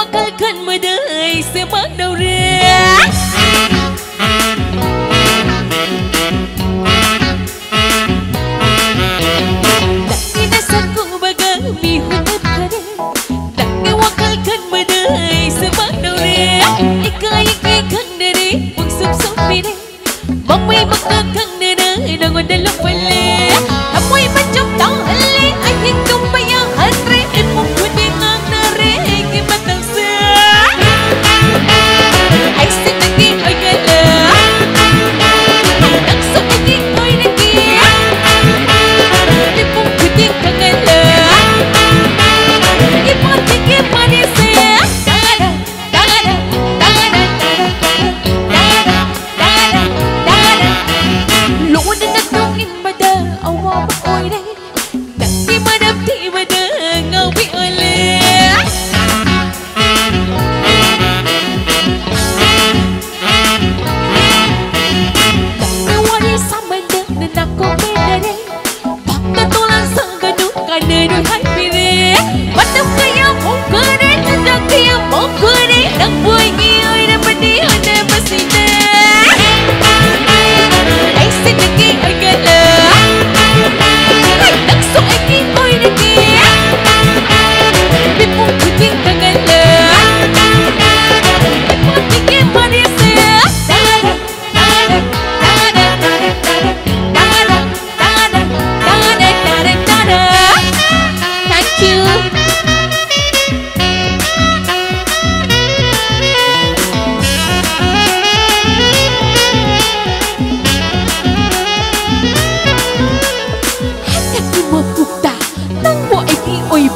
Wakalkan medai semak daurah Daki nasaku bagami hulap kare Daki wakalkan medai semak daurah Ika-ika kang dere Wang sup-sup pire Bang may makakang dere Nangon dalam pala Amoy macam tau hali Ay hingkong bayang hanre Ipong kuding ang nare Gimatang sa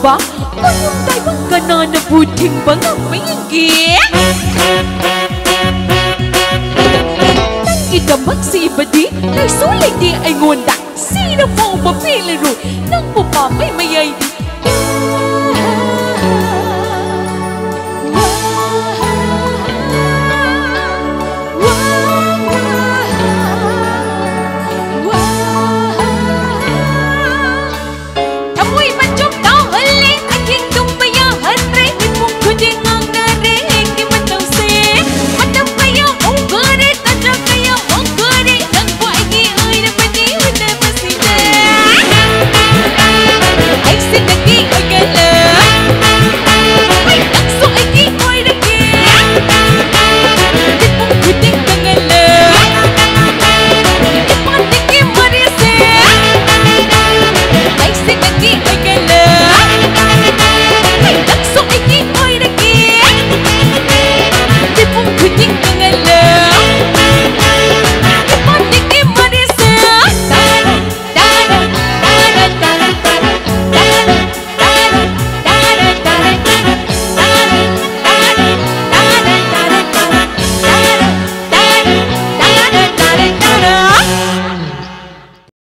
ba kayong tayo ka na nabuting ba nga mayigi nang idamag si ibadi nagsulit di ay ngonda sino po mapilaro nang pupamay mayay di